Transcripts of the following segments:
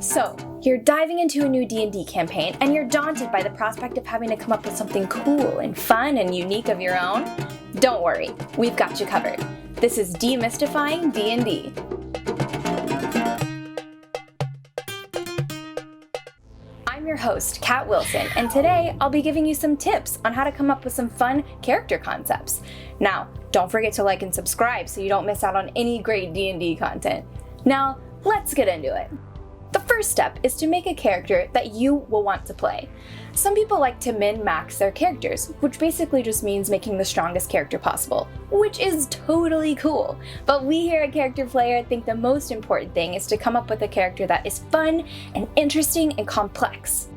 So, you're diving into a new D&D campaign, and you're daunted by the prospect of having to come up with something cool and fun and unique of your own? Don't worry, we've got you covered. This is Demystifying D&D. I'm your host, Kat Wilson, and today I'll be giving you some tips on how to come up with some fun character concepts. Now, don't forget to like and subscribe so you don't miss out on any great D&D content. Now, let's get into it. The first step is to make a character that you will want to play. Some people like to min-max their characters, which basically just means making the strongest character possible, which is totally cool. But we here at Character Player think the most important thing is to come up with a character that is fun and interesting and complex.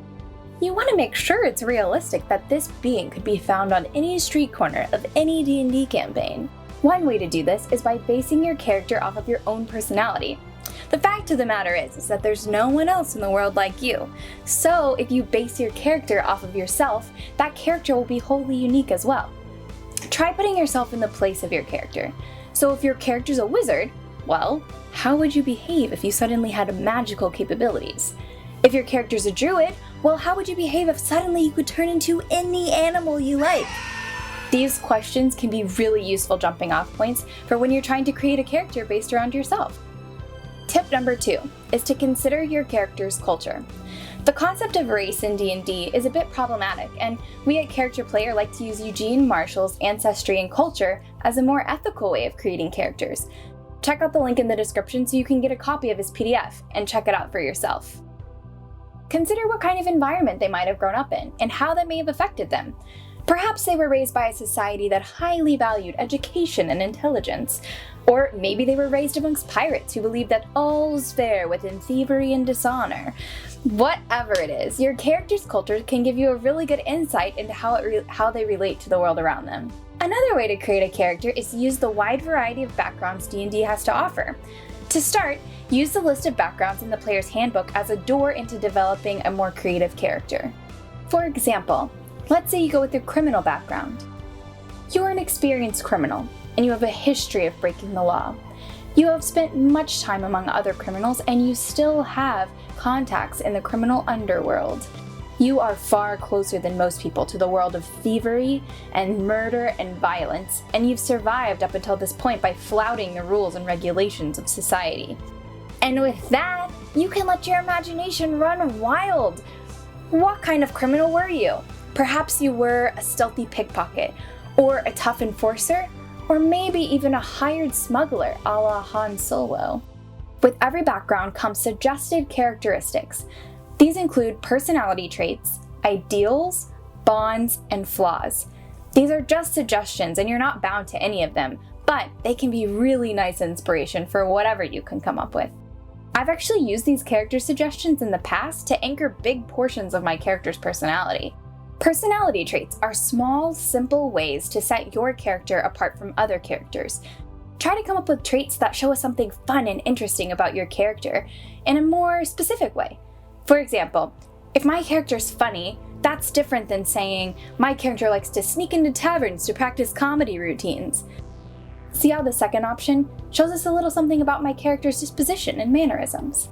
You want to make sure it's realistic that this being could be found on any street corner of any D&D campaign. One way to do this is by basing your character off of your own personality. The fact of the matter is that there's no one else in the world like you. So if you base your character off of yourself, that character will be wholly unique as well. Try putting yourself in the place of your character. So if your character's a wizard, well, how would you behave if you suddenly had magical capabilities? If your character's a druid, well, how would you behave if suddenly you could turn into any animal you like? These questions can be really useful jumping off points for when you're trying to create a character based around yourself. Tip number 2 is to consider your character's culture. The concept of race in D&D is a bit problematic, and we at Character Player like to use Eugene Marshall's Ancestry and Culture as a more ethical way of creating characters. Check out the link in the description so you can get a copy of his PDF and check it out for yourself. Consider what kind of environment they might have grown up in and how that may have affected them. Perhaps they were raised by a society that highly valued education and intelligence. Or maybe they were raised amongst pirates who believed that all's fair within thievery and dishonor. Whatever it is, your character's culture can give you a really good insight into how they relate to the world around them. Another way to create a character is to use the wide variety of backgrounds D&D has to offer. To start, use the list of backgrounds in the player's handbook as a door into developing a more creative character. For example, let's say you go with a criminal background. You're an experienced criminal, and you have a history of breaking the law. You have spent much time among other criminals, and you still have contacts in the criminal underworld. You are far closer than most people to the world of thievery and murder and violence, and you've survived up until this point by flouting the rules and regulations of society. And with that, you can let your imagination run wild. What kind of criminal were you? Perhaps you were a stealthy pickpocket, or a tough enforcer, or maybe even a hired smuggler a la Han Solo. With every background comes suggested characteristics. These include personality traits, ideals, bonds, and flaws. These are just suggestions and you're not bound to any of them, but they can be really nice inspiration for whatever you can come up with. I've actually used these character suggestions in the past to anchor big portions of my character's personality. Personality traits are small, simple ways to set your character apart from other characters. Try to come up with traits that show us something fun and interesting about your character in a more specific way. For example, if my character's funny, that's different than saying, my character likes to sneak into taverns to practice comedy routines. See how the second option shows us a little something about my character's disposition and mannerisms.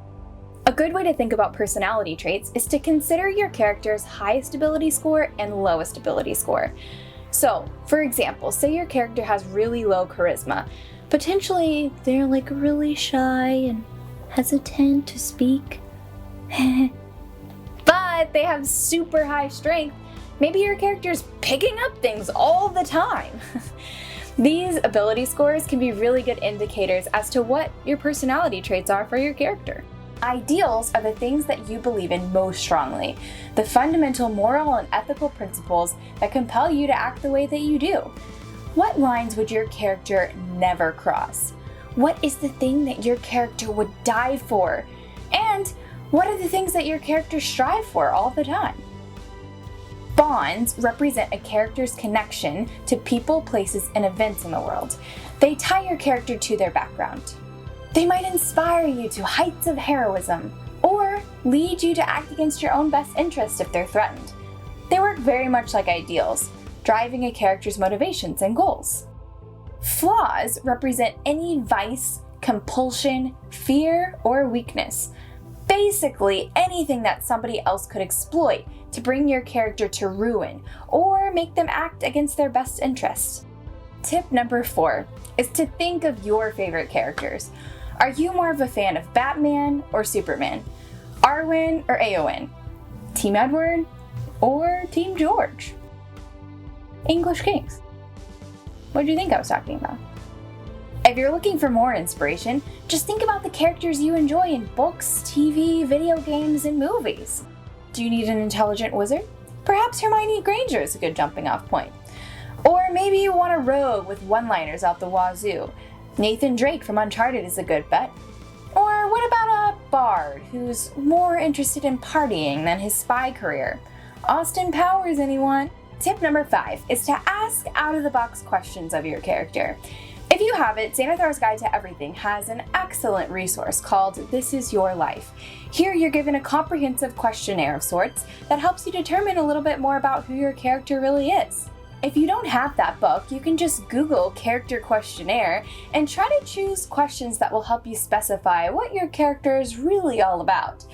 A good way to think about personality traits is to consider your character's highest ability score and lowest ability score. So, for example, say your character has really low charisma. Potentially, they're really shy and hesitant to speak. But they have super high strength. Maybe your character's picking up things all the time. These ability scores can be really good indicators as to what your personality traits are for your character. Ideals are the things that you believe in most strongly, the fundamental moral and ethical principles that compel you to act the way that you do. What lines would your character never cross? What is the thing that your character would die for? And what are the things that your character strive for all the time? Bonds represent a character's connection to people, places, and events in the world. They tie your character to their background. They might inspire you to heights of heroism, or lead you to act against your own best interest if they're threatened. They work very much like ideals, driving a character's motivations and goals. Flaws represent any vice, compulsion, fear, or weakness. Basically, anything that somebody else could exploit to bring your character to ruin or make them act against their best interests. Tip number 4 is to think of your favorite characters. Are you more of a fan of Batman or Superman? Arwen or Eowyn? Team Edward or Team George? English Kings. What do you think I was talking about? If you're looking for more inspiration, just think about the characters you enjoy in books, TV, video games, and movies. Do you need an intelligent wizard? Perhaps Hermione Granger is a good jumping off point. Or maybe you want a rogue with one-liners out the wazoo. Nathan Drake from Uncharted is a good bet. Or what about a bard who's more interested in partying than his spy career? Austin Powers, anyone? Tip number 5 is to ask out-of-the-box questions of your character. If you haven't, Xanathar's Guide to Everything has an excellent resource called This Is Your Life. Here you're given a comprehensive questionnaire of sorts that helps you determine a little bit more about who your character really is. If you don't have that book, you can just Google character questionnaire and try to choose questions that will help you specify what your character is really all about.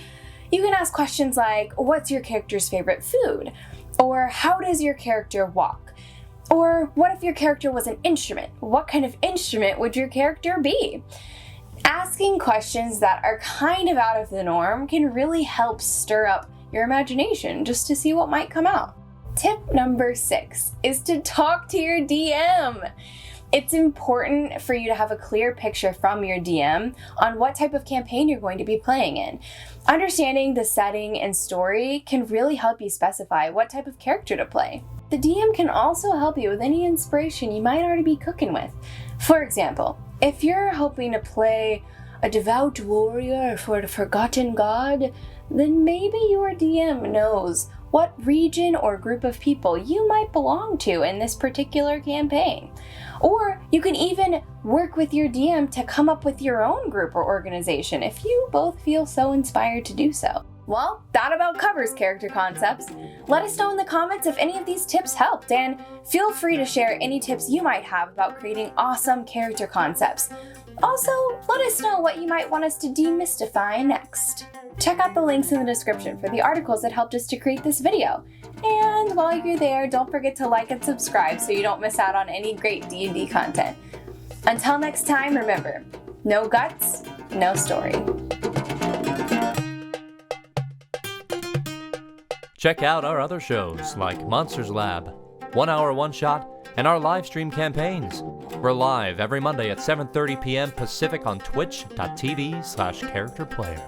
You can ask questions like, what's your character's favorite food? Or how does your character walk? Or what if your character was an instrument? What kind of instrument would your character be? Asking questions that are kind of out of the norm can really help stir up your imagination just to see what might come out. Tip number 6 is to talk to your DM. It's important for you to have a clear picture from your DM on what type of campaign you're going to be playing in. Understanding the setting and story can really help you specify what type of character to play. The DM can also help you with any inspiration you might already be cooking with. For example, if you're hoping to play a devout warrior for the forgotten god, then maybe your DM knows what region or group of people you might belong to in this particular campaign. Or you can even work with your DM to come up with your own group or organization if you both feel so inspired to do so. Well, that about covers character concepts. Let us know in the comments if any of these tips helped, and feel free to share any tips you might have about creating awesome character concepts. Also, let us know what you might want us to demystify next. Check out the links in the description for the articles that helped us to create this video. And while you're there, don't forget to like and subscribe so you don't miss out on any great D&D content. Until next time, remember, no guts, no story. Check out our other shows like Monsters Lab, 1 Hour One Shot, and our live stream campaigns. We're live every Monday at 7:30 p.m. Pacific on twitch.tv/characterplayer.